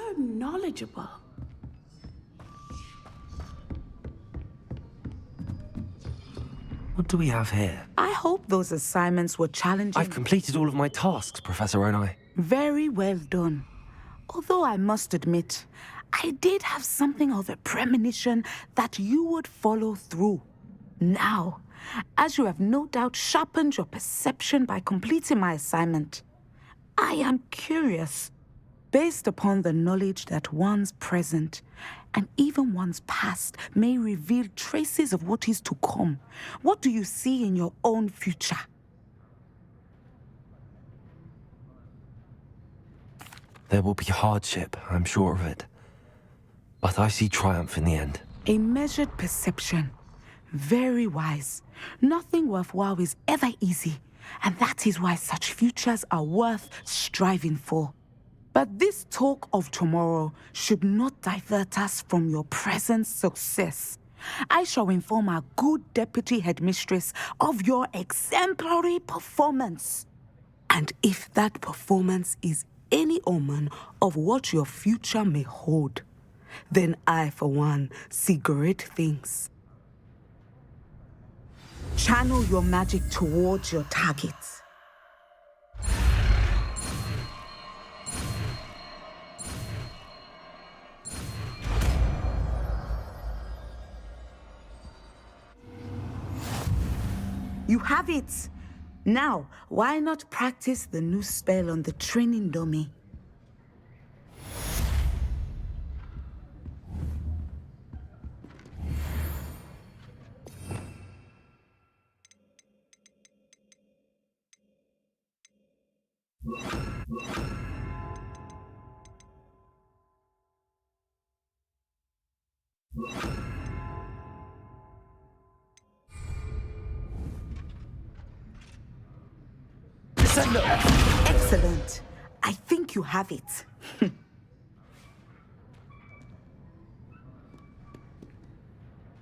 so knowledgeable. What do we have here? I hope those assignments were challenging. I've completed all of my tasks, Professor Onai. Very well done. Although I must admit, I did have something of a premonition that you would follow through. Now, as you have no doubt sharpened your perception by completing my assignment, I am curious, based upon the knowledge that one's present and even one's past may reveal traces of what is to come. What do you see in your own future? There will be hardship, I'm sure of it. But I see triumph in the end. A measured perception. Very wise. Nothing worthwhile is ever easy, and that is why such futures are worth striving for. But this talk of tomorrow should not divert us from your present success. I shall inform our good deputy headmistress of your exemplary performance. And if that performance is any omen of what your future may hold, then I, for one, see great things. Channel your magic towards your targets. You have it! Now, why not practice the new spell on the training dummy? Excellent. I think you have it.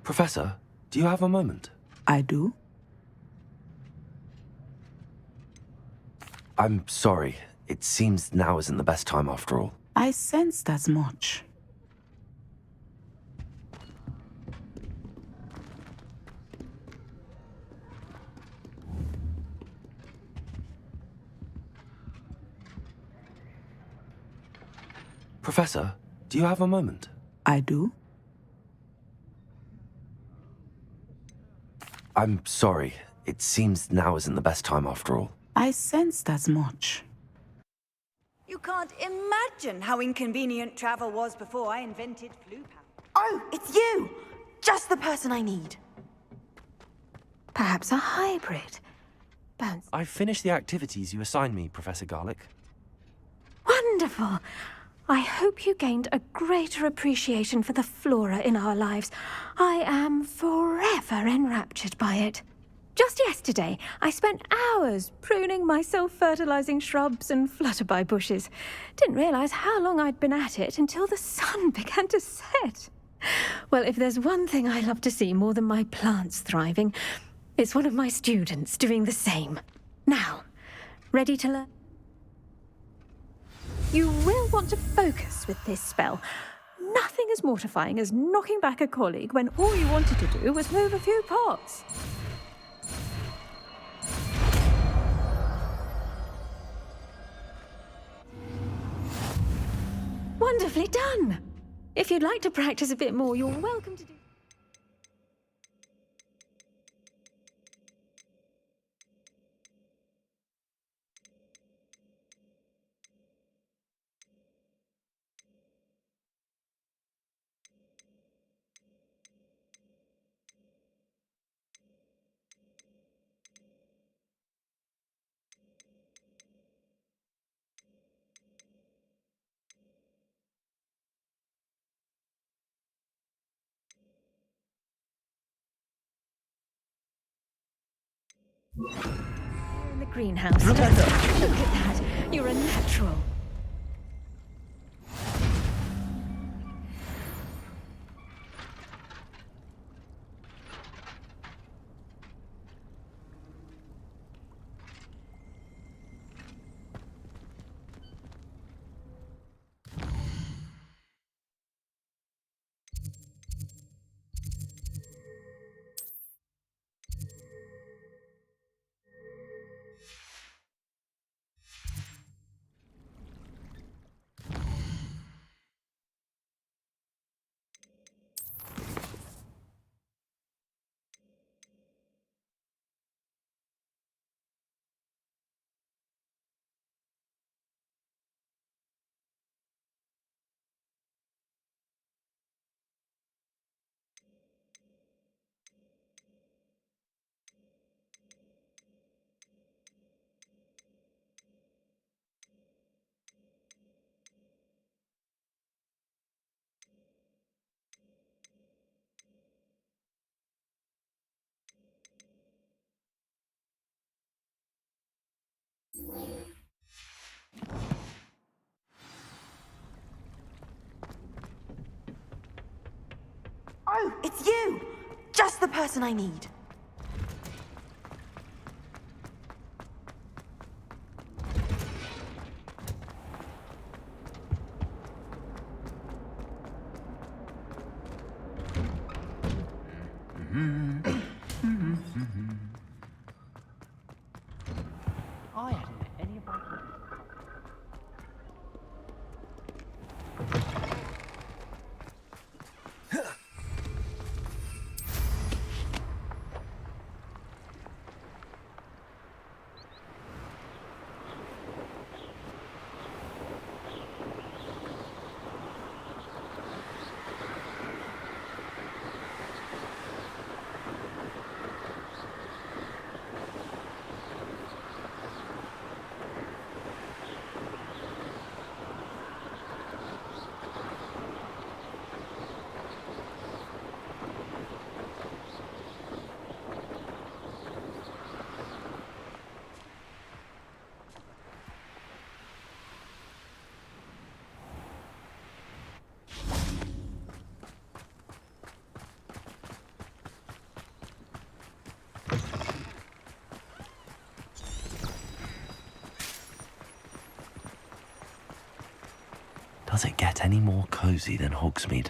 Professor, do you have a moment? I do? I'm sorry. It seems now isn't the best time after all. I sensed as much. Professor, do you have a moment? I do? I'm sorry. It seems now isn't the best time after all. I sensed as much. You can't imagine how inconvenient travel was before I invented flu power. Oh, it's you! Just the person I need. Perhaps a hybrid. Bounce. I've finished the activities you assigned me, Professor Garlick. Wonderful! I hope you gained a greater appreciation for the flora in our lives. I am forever enraptured by it. Just yesterday, I spent hours pruning my self-fertilizing shrubs and flutterby bushes. Didn't realize how long I'd been at it until the sun began to set. Well, if there's one thing I love to see more than my plants thriving, it's one of my students doing the same. Now, ready to learn? You will want to focus with this spell. Nothing as mortifying as knocking back a colleague when all you wanted to do was move a few pots. Wonderfully done! If you'd like to practice a bit more, you're welcome to do... in the greenhouse. Look at that. You're a natural. Oh, it's you! Just the person I need. I hadn't met any of my friends. Does it get any more cozy than Hogsmeade?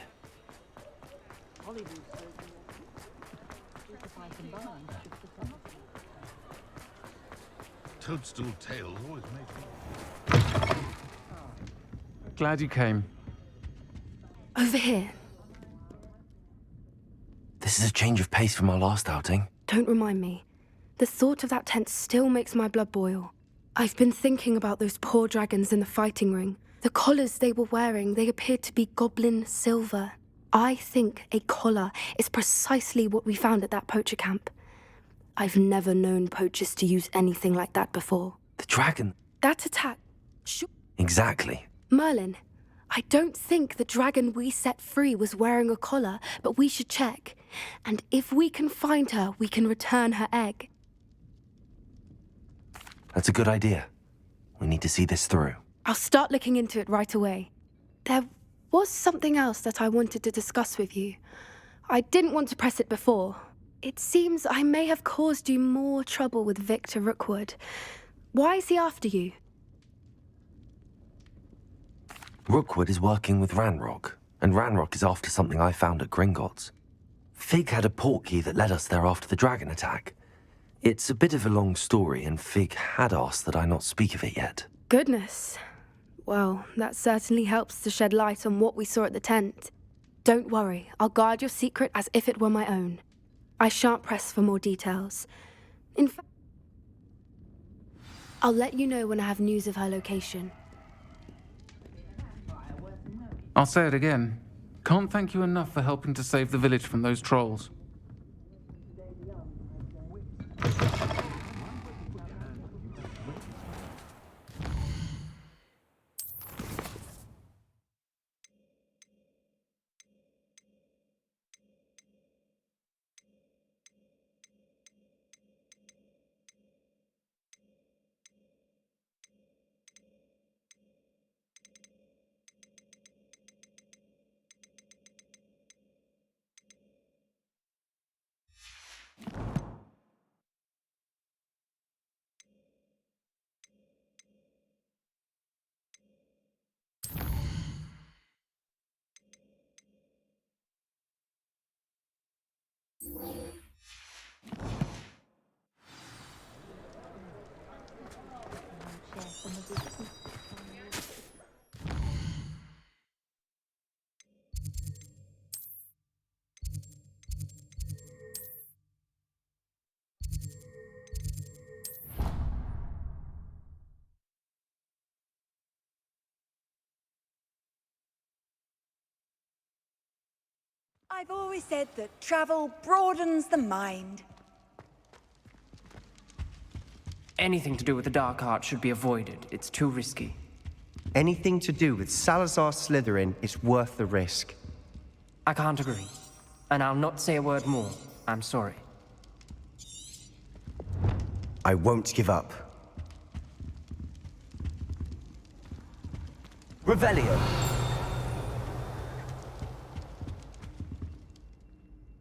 Toadstool tales always make me... Glad you came. Over here. This is a change of pace from our last outing. Don't remind me. The thought of that tent still makes my blood boil. I've been thinking about those poor dragons in the fighting ring. The collars they were wearing, they appeared to be goblin silver. I think a collar is precisely what we found at that poacher camp. I've never known poachers to use anything like that before. The dragon? That attack... Exactly. Merlin, I don't think the dragon we set free was wearing a collar, but we should check. And if we can find her, we can return her egg. That's a good idea. We need to see this through. I'll start looking into it right away. There was something else that I wanted to discuss with you. I didn't want to press it before. It seems I may have caused you more trouble with Victor Rookwood. Why is he after you? Rookwood is working with Ranrock, and Ranrock is after something I found at Gringotts. Fig had a portkey that led us there after the dragon attack. It's a bit of a long story, and Fig had asked that I not speak of it yet. Goodness. Well, that certainly helps to shed light on what we saw at the tent. Don't worry, I'll guard your secret as if it were my own. I shan't press for more details. In fact, I'll let you know when I have news of her location. I'll say it again. Can't thank you enough for helping to save the village from those trolls. I've always said that travel broadens the mind. Anything to do with the dark arts should be avoided. It's too risky. Anything to do with Salazar Slytherin is worth the risk. I can't agree. And I'll not say a word more. I'm sorry. I won't give up. Revelio.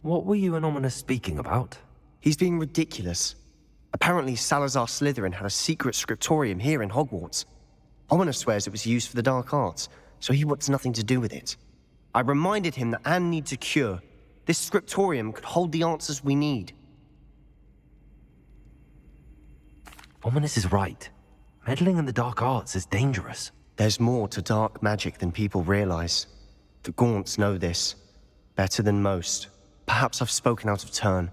What were you and Ominous speaking about? He's being ridiculous. Apparently, Salazar Slytherin had a secret scriptorium here in Hogwarts. Ominous swears it was used for the dark arts, so he wants nothing to do with it. I reminded him that Anne needs a cure. This scriptorium could hold the answers we need. Ominous is right. Meddling in the dark arts is dangerous. There's more to dark magic than people realize. The Gaunts know this. Better than most. Perhaps I've spoken out of turn.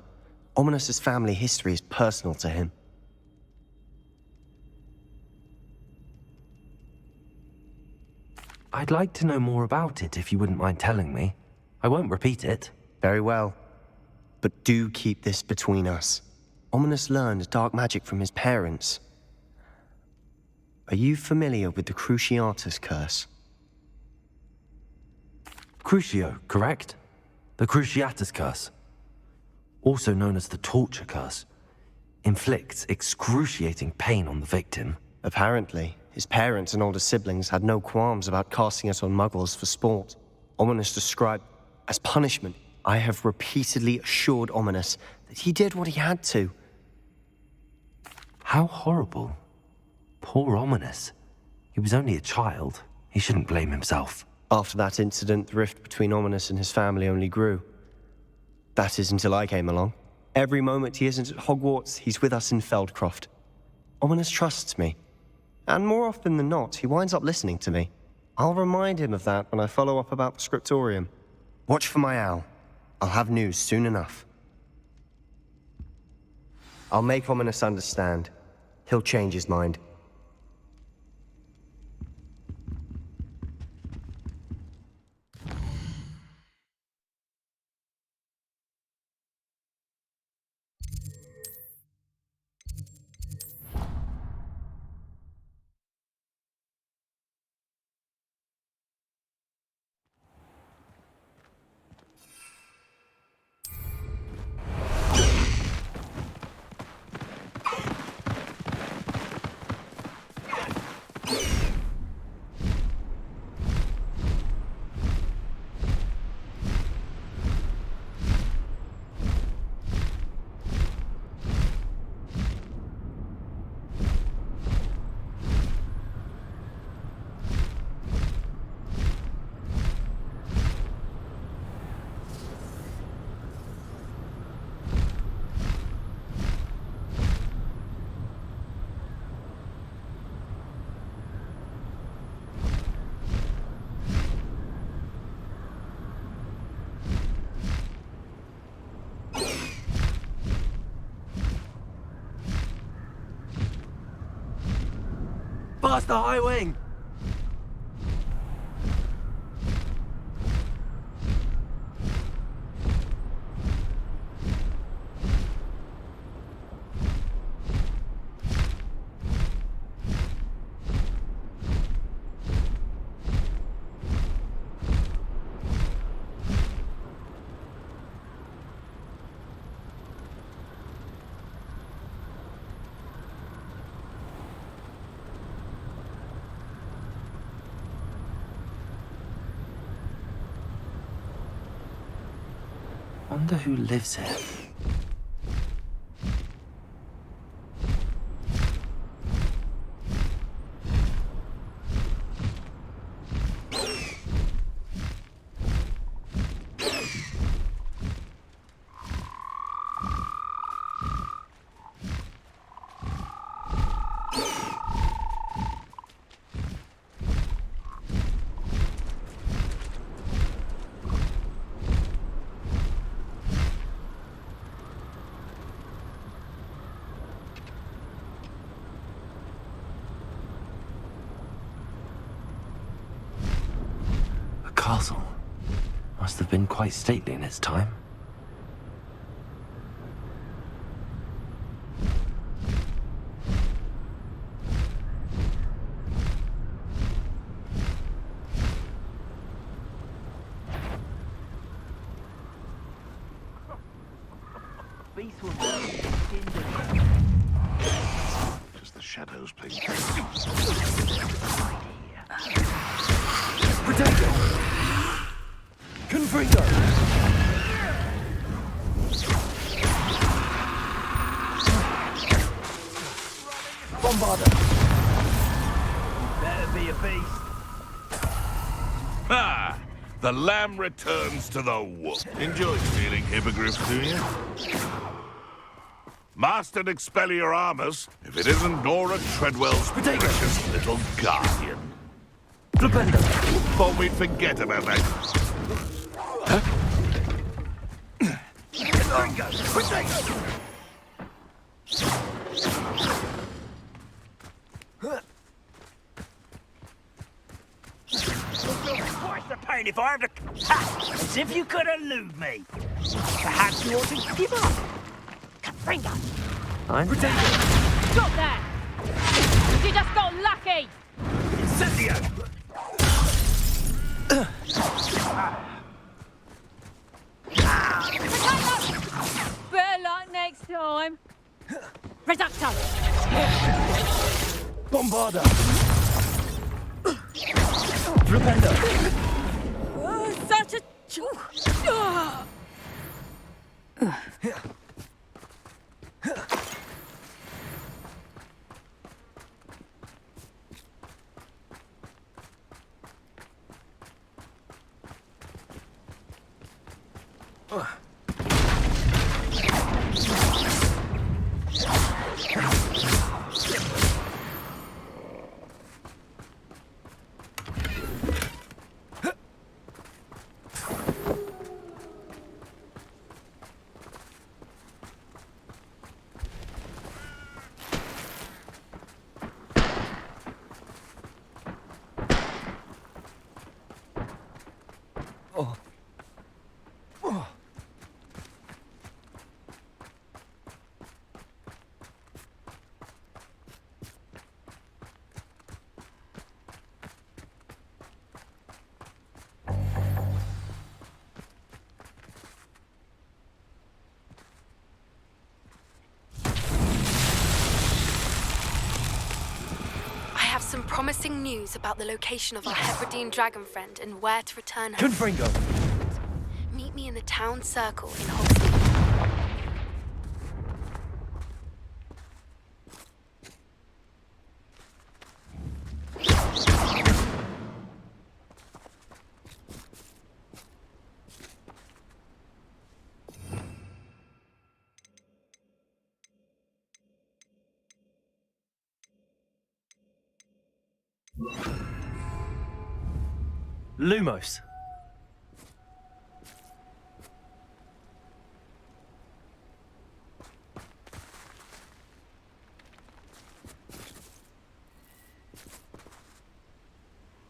Ominous's family history is personal to him. I'd like to know more about it if you wouldn't mind telling me. I won't repeat it. Very well. But do keep this between us. Ominous learned dark magic from his parents. Are you familiar with the Cruciatus curse? Crucio, correct? The Cruciatus curse. Also known as the torture curse. Inflicts excruciating pain on the victim. Apparently, his parents and older siblings had no qualms about casting it on muggles for sport. Ominous described as punishment. I have repeatedly assured Ominous that he did what he had to. How horrible. Poor Ominous. He was only a child. He shouldn't blame himself. After that incident, the rift between Ominous and his family only grew. That is until I came along. Every moment he isn't at Hogwarts, he's with us in Feldcroft. Ominous trusts me. And more often than not, he winds up listening to me. I'll remind him of that when I follow up about the scriptorium. Watch for my owl. I'll have news soon enough. I'll make Ominous understand. He'll change his mind. Past the high wing! Wonder who lives here. Castle must have been quite stately in its time. Just the shadows, please. Potato! Confringo! Bombarder! Better be a beast. Ha! The lamb returns to the whoop. Enjoy stealing hippogriffs, do you? Master Expelliarmus, if it isn't Nora Treadwell's precious little guardian. Flipendo! Thought we'd forget about that. Twice the pain if I have to... Ha! As if you could elude me. Perhaps you ought to give up. Confringo! Stop that! You just got lucky! Incendio! Better luck next time. Reducto! Bombarder! Flipendo! Such a... I have some promising news about the location of our Hebridean dragon friend and where to return her. Confringo! Meet me in the town circle in Hogsmeade. Lumos.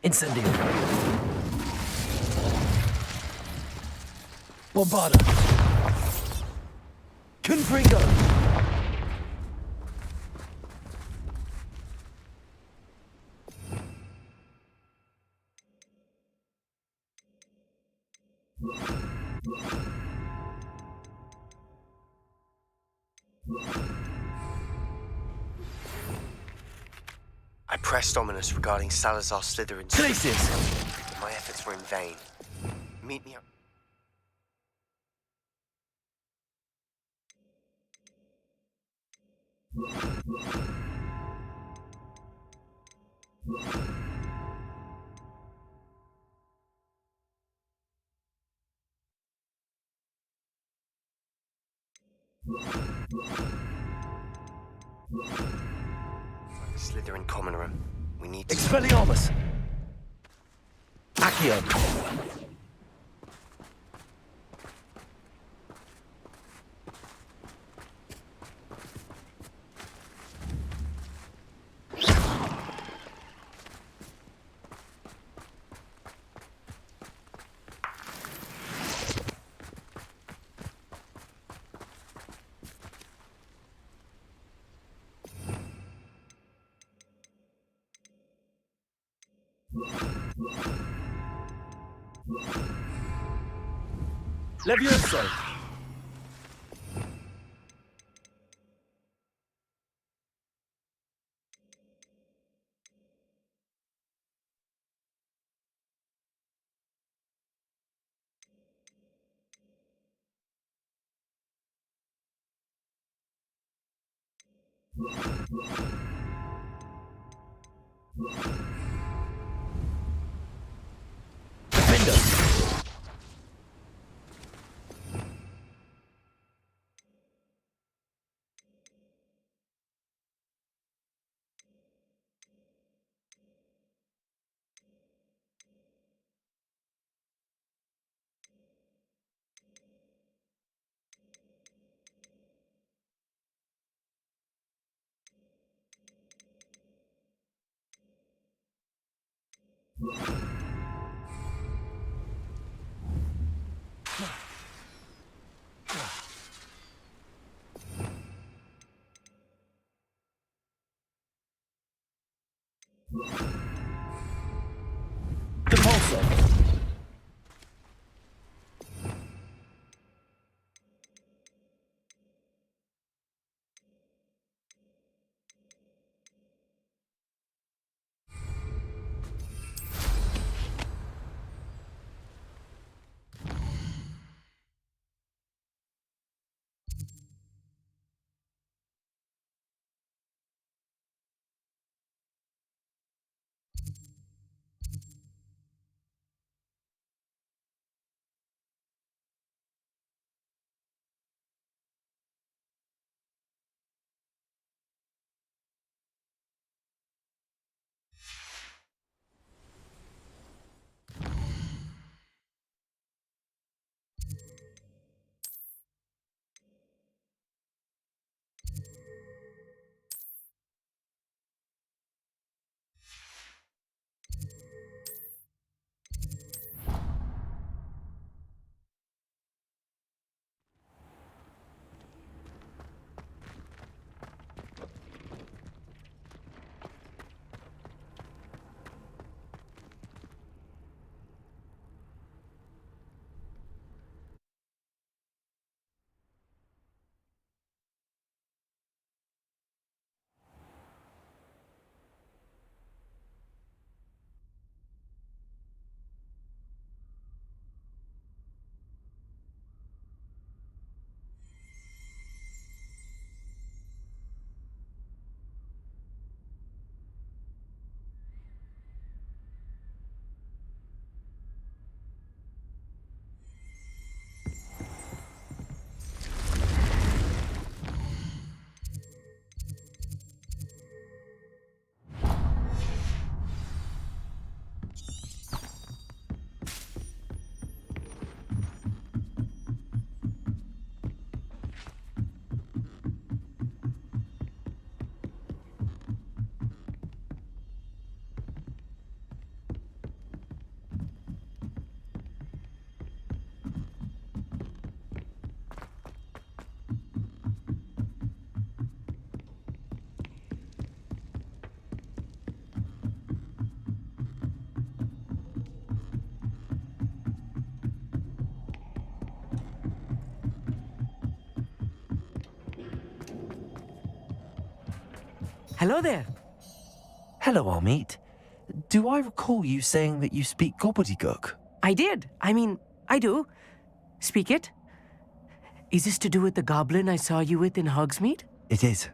Incendio. Bombarder. Confringo. I pressed Ominous regarding Salazar Slytherin's... Glacius! But my efforts were in vain. Meet me up... Slytherin common room. We need to... Expelliarmus! Accio! Levioso! Hello there. Hello, Amit. Do I recall you saying that you speak gobbledygook? I did. I do. Speak it. Is this to do with the goblin I saw you with in Hogsmeade? It is.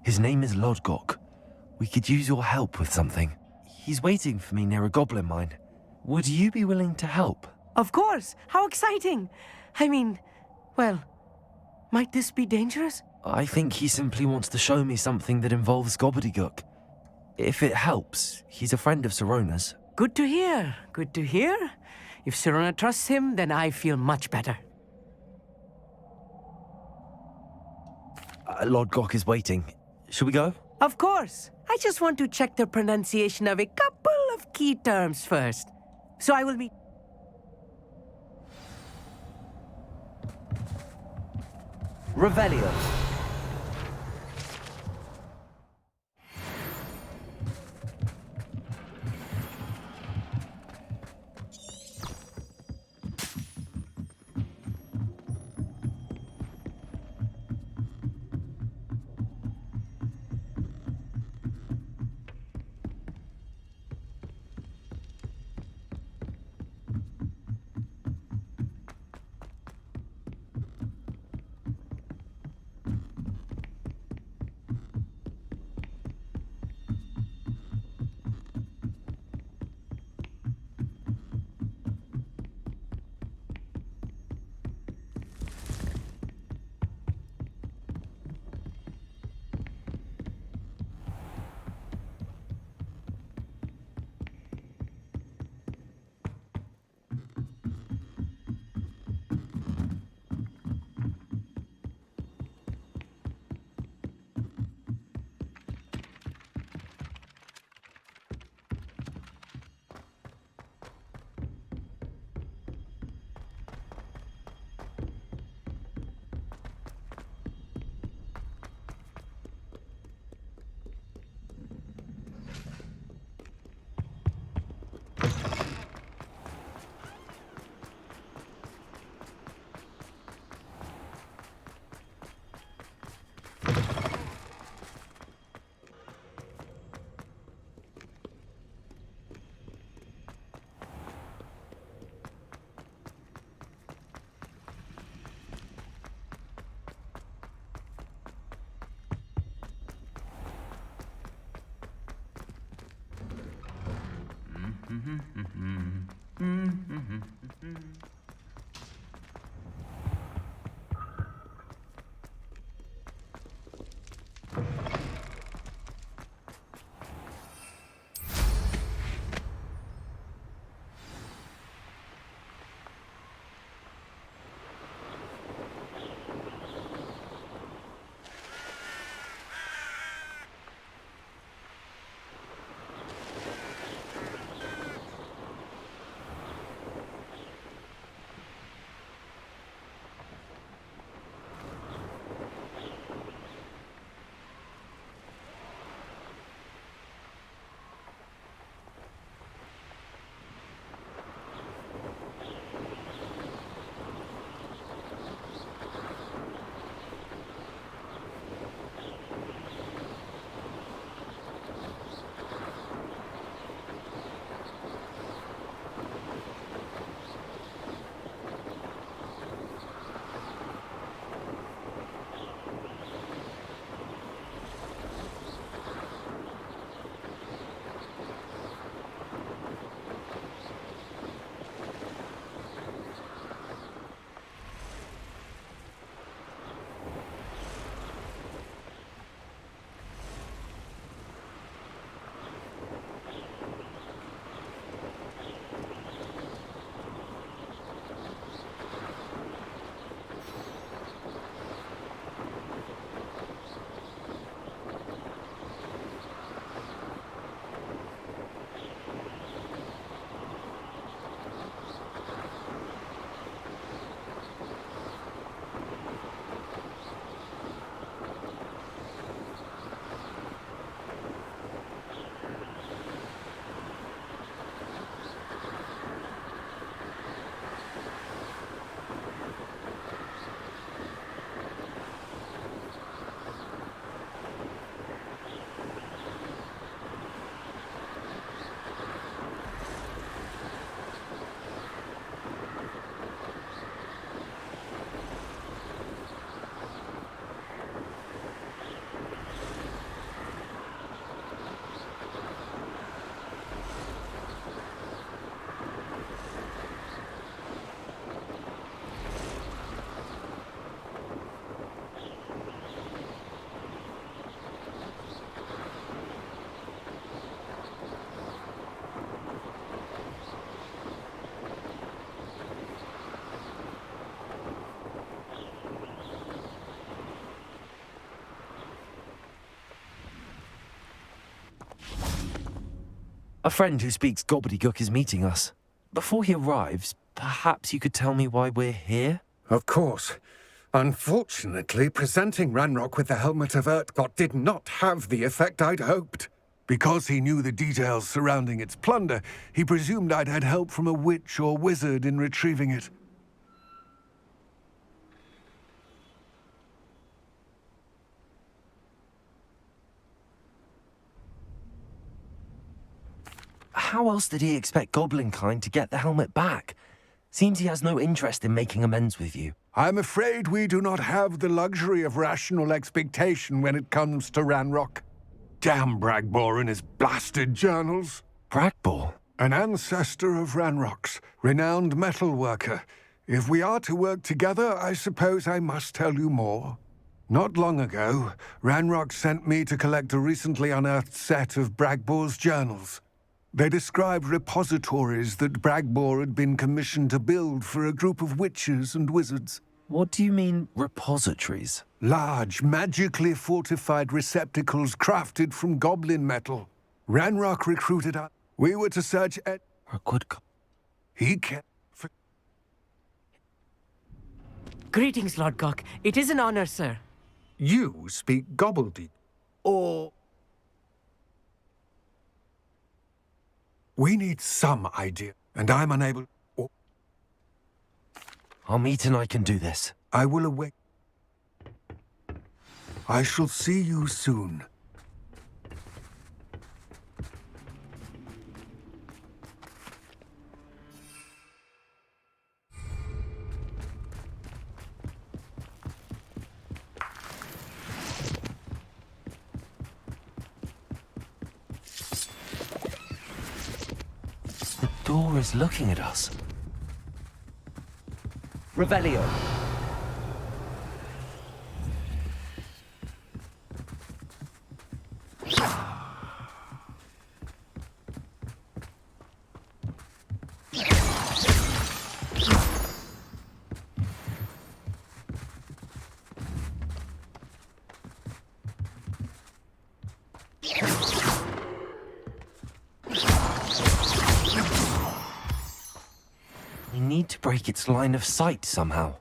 His name is Lodgok. We could use your help with something. He's waiting for me near a goblin mine. Would you be willing to help? Of course. How exciting. Well, might this be dangerous? I think he simply wants to show me something that involves gobbledygook. If it helps, he's a friend of Sirona's. Good to hear. Good to hear. If Sirona trusts him, then I feel much better. Lodgok is waiting. Shall we go? Of course. I just want to check the pronunciation of a couple of key terms first. So I will meet... Revelio. A friend who speaks gobbledygook is meeting us. Before he arrives, perhaps you could tell me why we're here? Of course. Unfortunately, presenting Ranrock with the Helmet of Urtkot did not have the effect I'd hoped. Because he knew the details surrounding its plunder, he presumed I'd had help from a witch or wizard in retrieving it. How else did he expect Goblinkind to get the helmet back? Seems he has no interest in making amends with you. I'm afraid we do not have the luxury of rational expectation when it comes to Ranrock. Damn Bragbor and his blasted journals. Bragbor? An ancestor of Ranrock's, renowned metal worker. If we are to work together, I suppose I must tell you more. Not long ago, Ranrock sent me to collect a recently unearthed set of Bragbor's journals. They described repositories that Bragbor had been commissioned to build for a group of witches and wizards. What do you mean, repositories? Large, magically fortified receptacles crafted from goblin metal. Ranrock recruited us. We were to search at... A good... He kept... Greetings, Lord Gok. It is an honor, sir. You speak gobbledygook. Or... We need some idea, and I'm unable... I'll meet and I can do this. I will await. I shall see you soon. door is looking at us. Revelio. We need to break its line of sight somehow.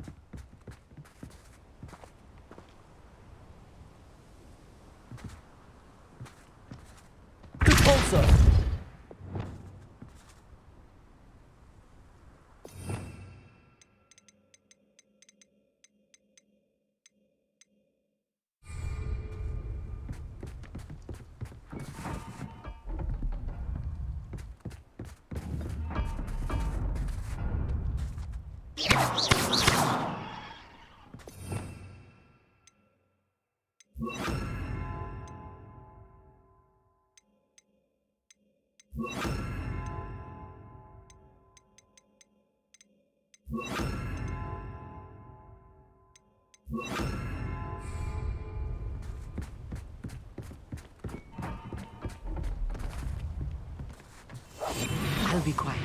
Repulsor! I'll be quiet.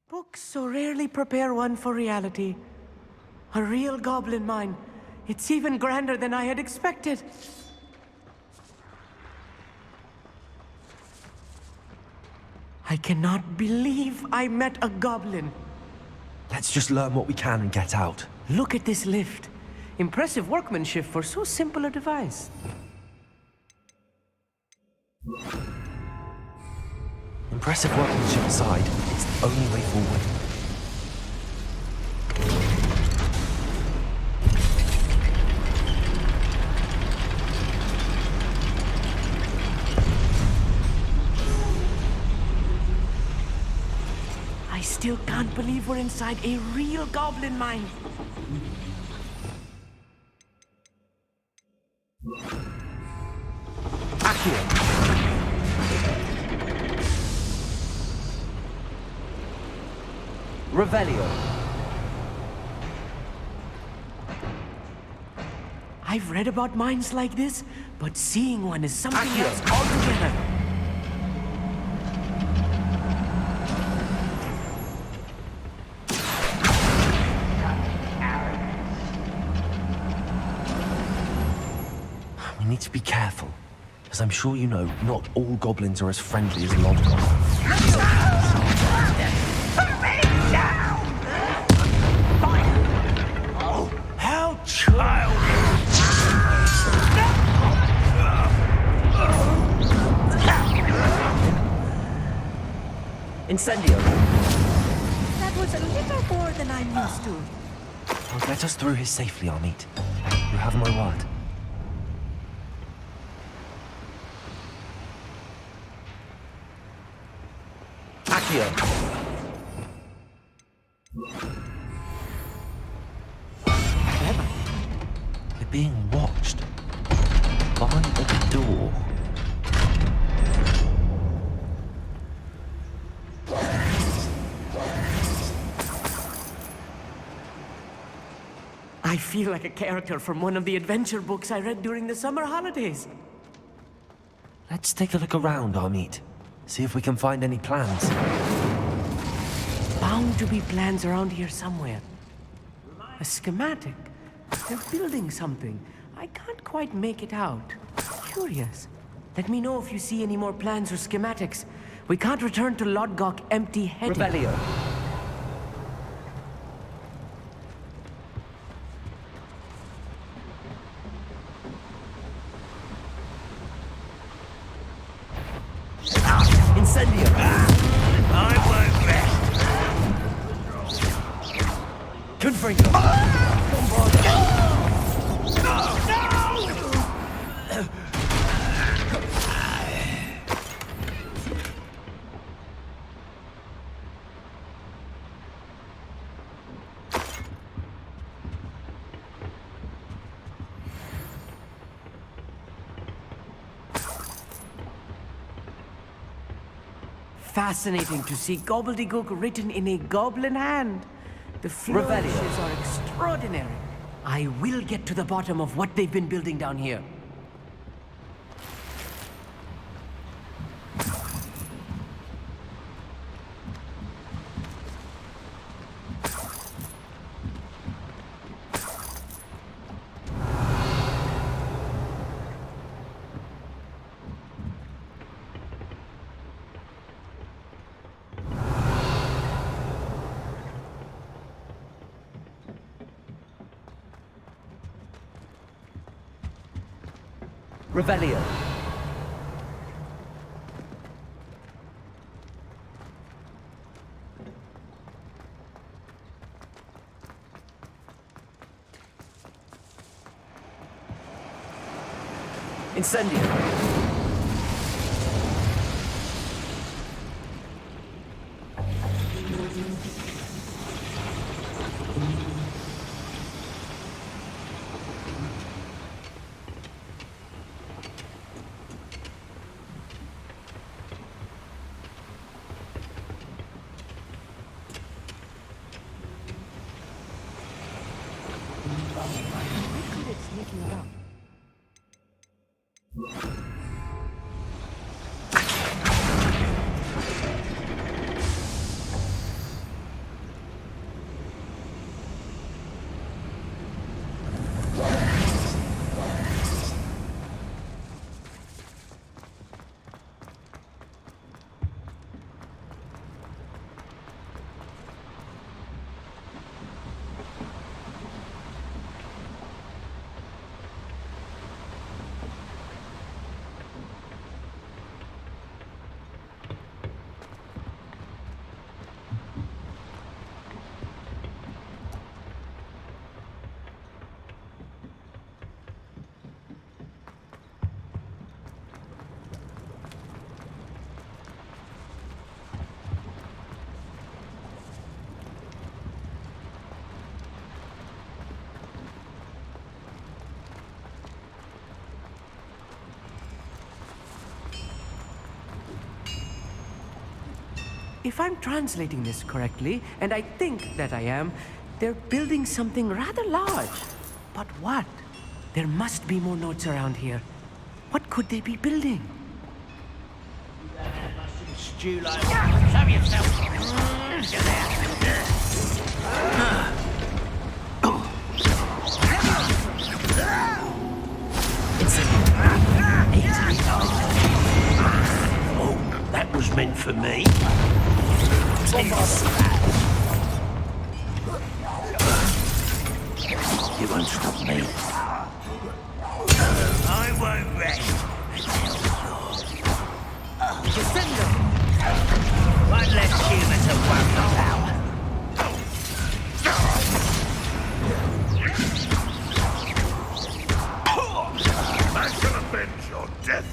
Books so rarely prepare one for reality. A real goblin mine. It's even grander than I had expected. I cannot believe I met a goblin. Let's just learn what we can and get out. Look at this lift. Impressive workmanship for so simple a device. Impressive workmanship aside, it's the only way forward. I still can't believe we're inside a real goblin mine. Revelio. I've read about mines like this, but seeing one is something else altogether. We need to be careful, as I'm sure you know, not all goblins are as friendly as Lodgok. How childish! Incendio. That was a little more than I'm used to. Well, get us through here safely, Amit. You have my word. Accio. We're being watched. Behind the door. I feel like a character from one of the adventure books I read during the summer holidays. Let's take a look around, Amit. See if we can find any plans. Bound to be plans around here somewhere. A schematic. They're building something. I can't quite make it out. Curious. Let me know if you see any more plans or schematics. We can't return to Lodgok empty-headed. Revelio. Incendio. I won't rest. Confringo. fascinating to see gobbledygook written in a goblin hand. The flourishes are extraordinary. I will get to the bottom of what they've been building down here. Revelio. Incendio. If I'm translating this correctly, and I think that I am, they're building something rather large. But what? There must be more notes around here. What could they be building? Stew like show yourself. Oh, that was meant for me. You won't stop me. I won't rest. One less human to worry about. Man shall avenge your death.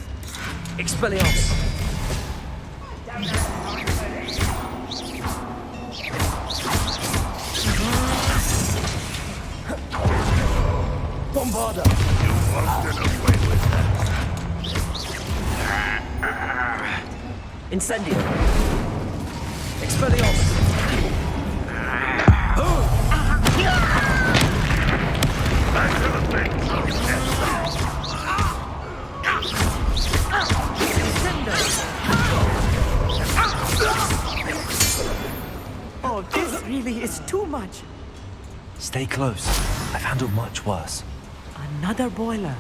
Expelliarmus. Bombarda. You won't get away with that. Incendio. Expelliarmus. Man shall avenge your death. Oh, this really is too much. Stay close. I've handled much worse. Another boiler.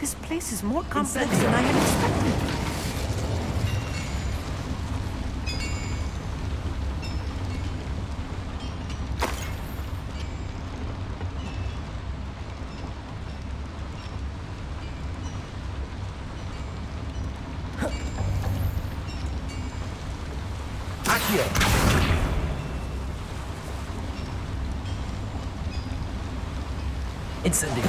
This place is more complex than I had expected. Accio. Incendio.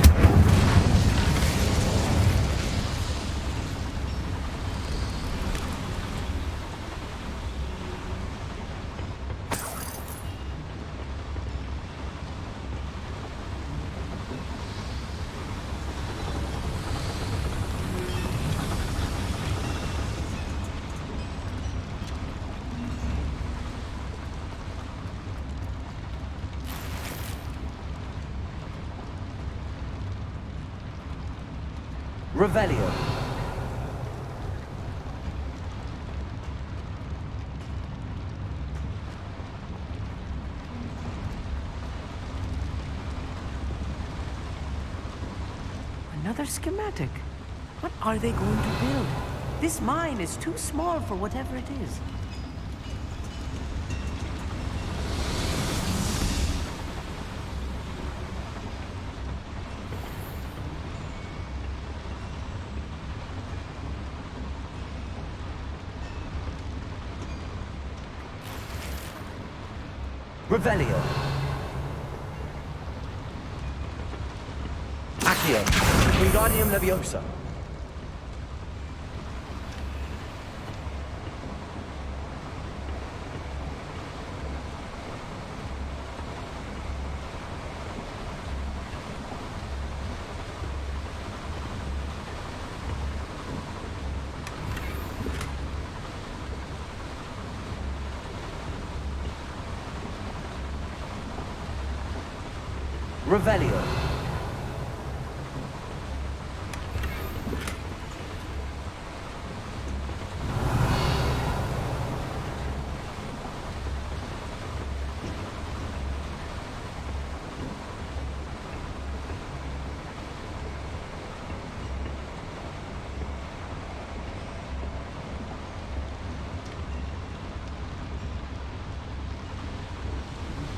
Revelio. Another schematic. What are they going to build? This mine is too small for whatever it is. Revelio. Accio. Wingardium Leviosa. Revelio.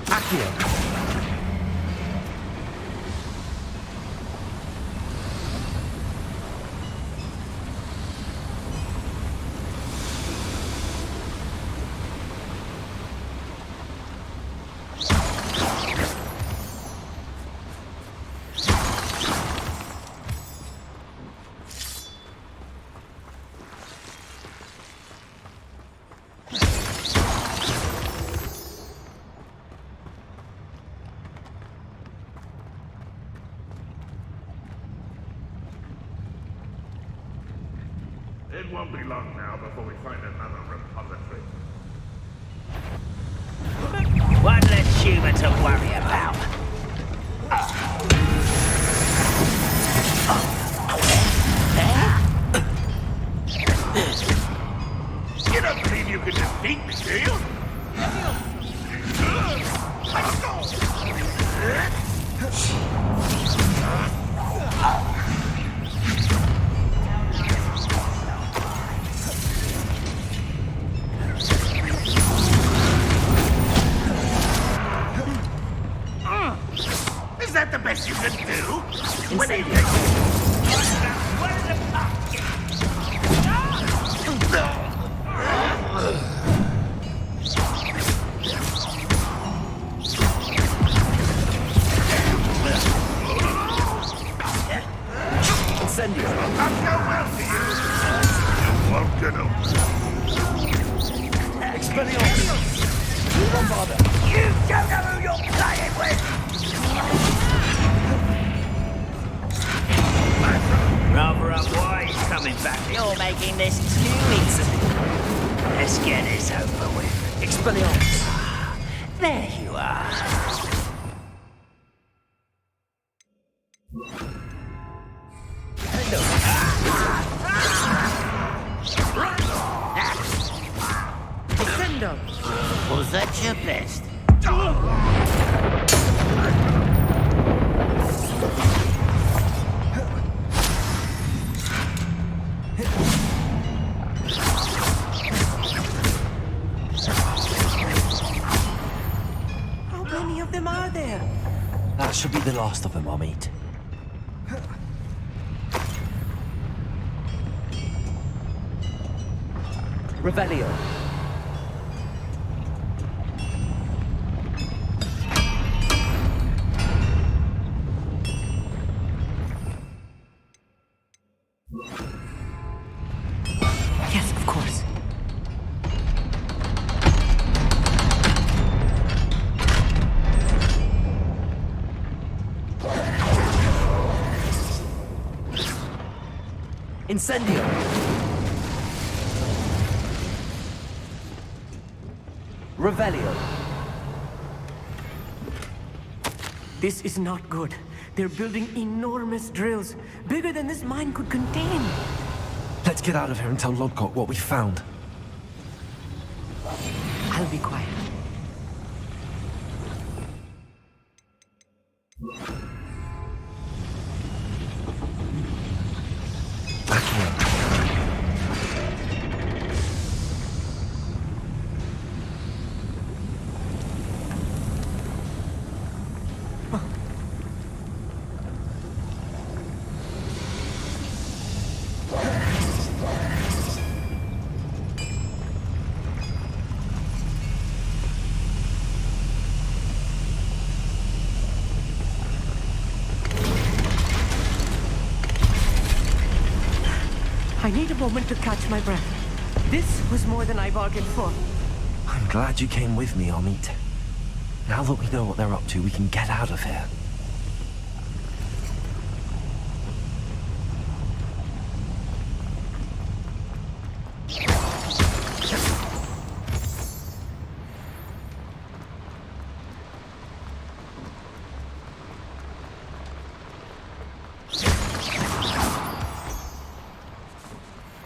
Accio. It won't be long now before we find another repository. One less human to worry about. You don't believe you can defeat me, do you? Is that the best you can do? When he Incendio. Not go well to you. You won't get him. Expelliarmus. Bombarda. You don't know who you're playing with! Rather unwise coming back. You're making this too easy. Let's get this over with. Expelliarmus. There you are. Defender! Was that your best? How many of them are there? That should be the last of them I'll meet. Revelio. Yes, of course. Incendio. Revelio. This is not good. They're building enormous drills, bigger than this mine could contain. Let's get out of here and tell Lodgok what we found. I'll be quiet. Back here. I need a moment to catch my breath. This was more than I bargained for. I'm glad you came with me, Amit. Now that we know what they're up to, we can get out of here.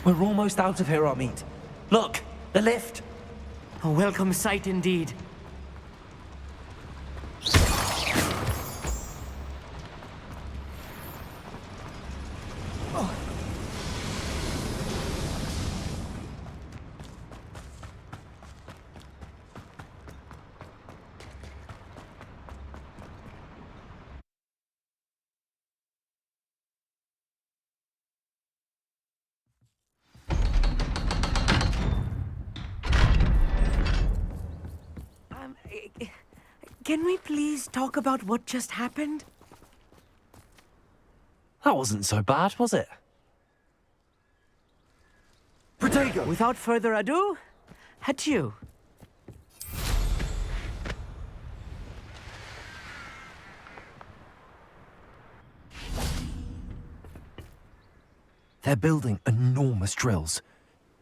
We're almost out of here, Amit. Look, the lift. A welcome sight indeed. Can we please talk about what just happened? That wasn't so bad, was it? Protego! Without further ado, adieu. They're building enormous drills.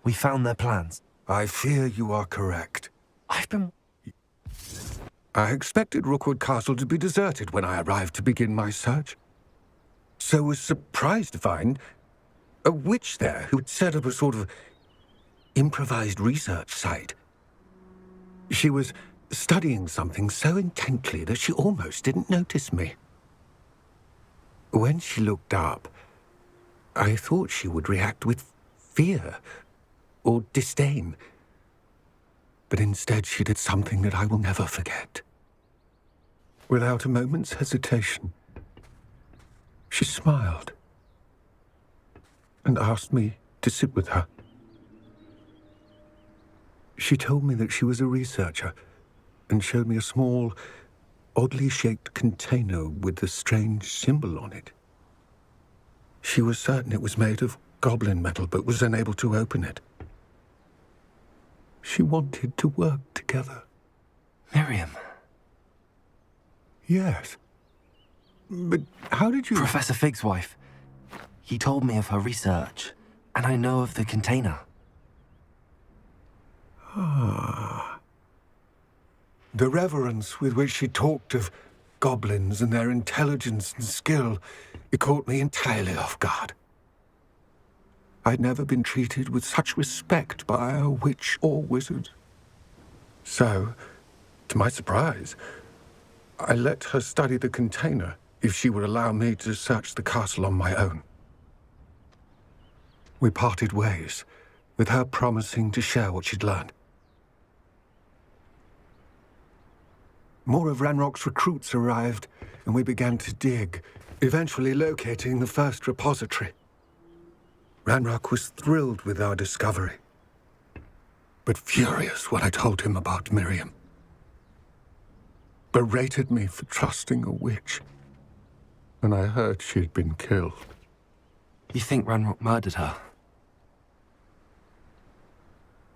We found their plans. I fear you are correct. I expected Rookwood Castle to be deserted when I arrived to begin my search. So was surprised to find a witch there who had set up a sort of improvised research site. She was studying something so intently that she almost didn't notice me. When she looked up, I thought she would react with fear or disdain. But instead she did something that I will never forget. Without a moment's hesitation, she smiled and asked me to sit with her. She told me that she was a researcher and showed me a small, oddly shaped container with a strange symbol on it. She was certain it was made of goblin metal, but was unable to open it. She wanted to work together. Miriam. Yes. But how did you... Professor Fig's wife. He told me of her research, and I know of the container. Ah. The reverence with which she talked of goblins and their intelligence and skill, it caught me entirely off guard. I'd never been treated with such respect by a witch or wizard. So, to my surprise, I let her study the container if she would allow me to search the castle on my own. We parted ways, with her promising to share what she'd learned. More of Ranrock's recruits arrived, and we began to dig, eventually locating the first repository. Ranrock was thrilled with our discovery, but furious when I told him about Miriam. Berated me for trusting a witch, and I heard she'd been killed. You think Ranrock murdered her?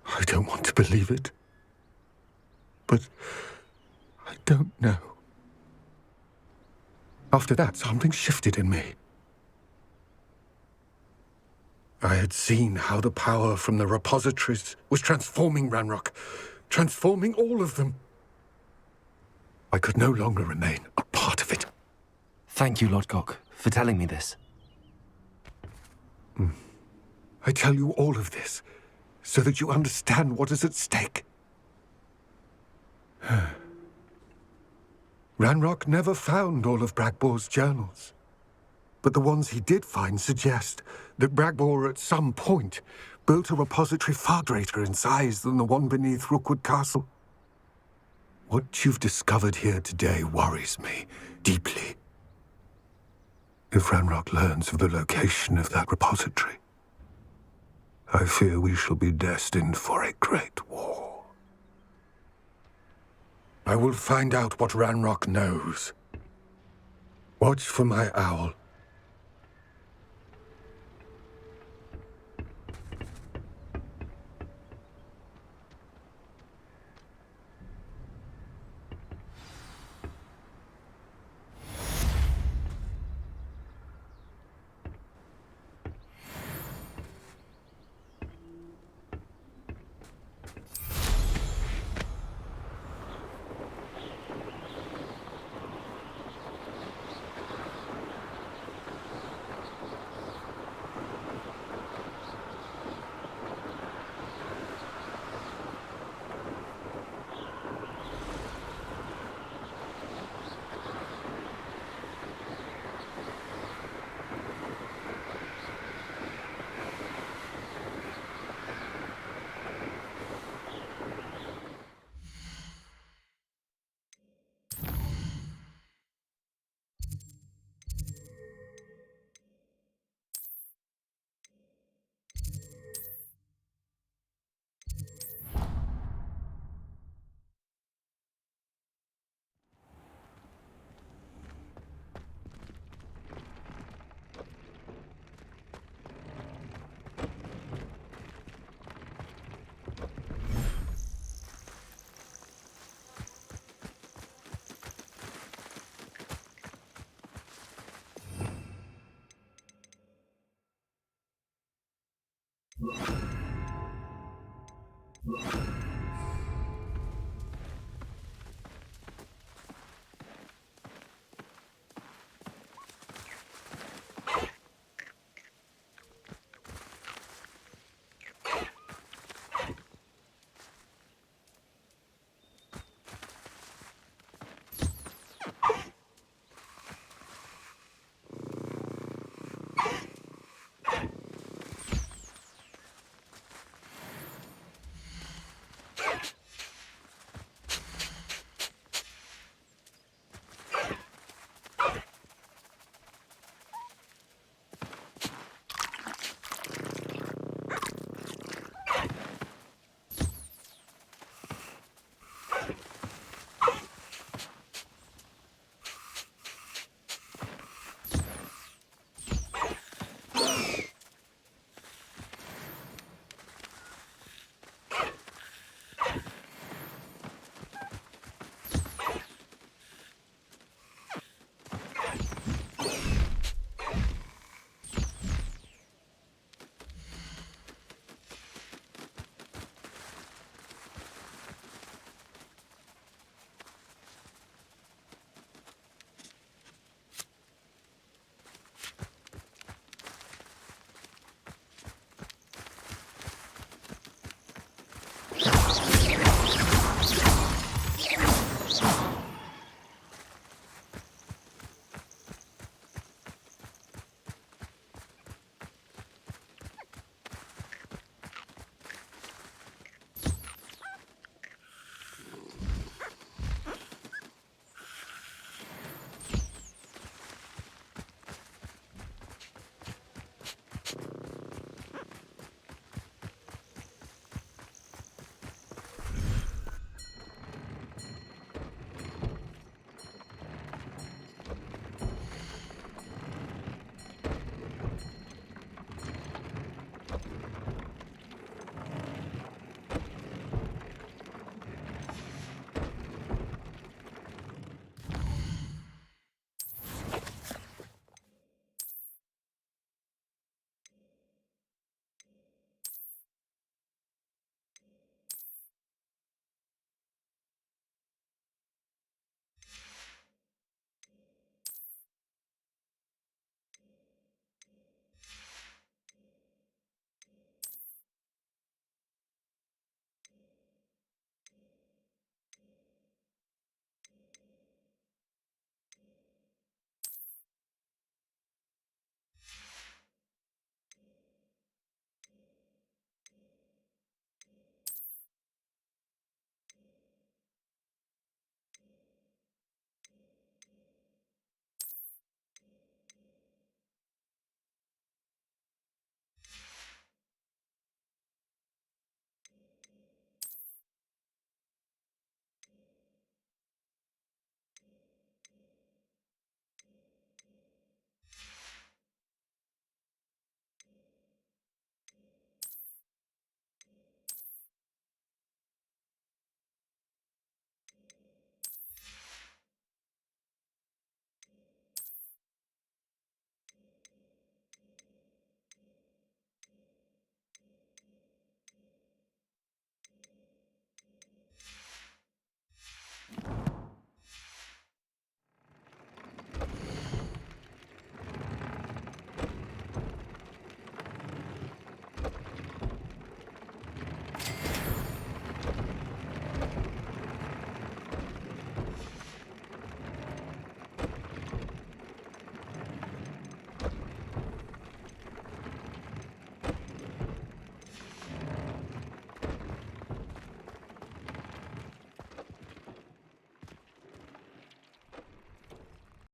I don't want to believe it, but I don't know. After that, something shifted in me. I had seen how the power from the repositories was transforming Ranrock, transforming all of them. I could no longer remain a part of it. Thank you, Lodgok, for telling me this. I tell you all of this so that you understand what is at stake. Ranrock never found all of Bragbor's journals. But the ones he did find suggest that Bragbor at some point built a repository far greater in size than the one beneath Rookwood Castle. What you've discovered here today worries me deeply. If Ranrock learns of the location of that repository, I fear we shall be destined for a great war. I will find out what Ranrock knows. Watch for my owl.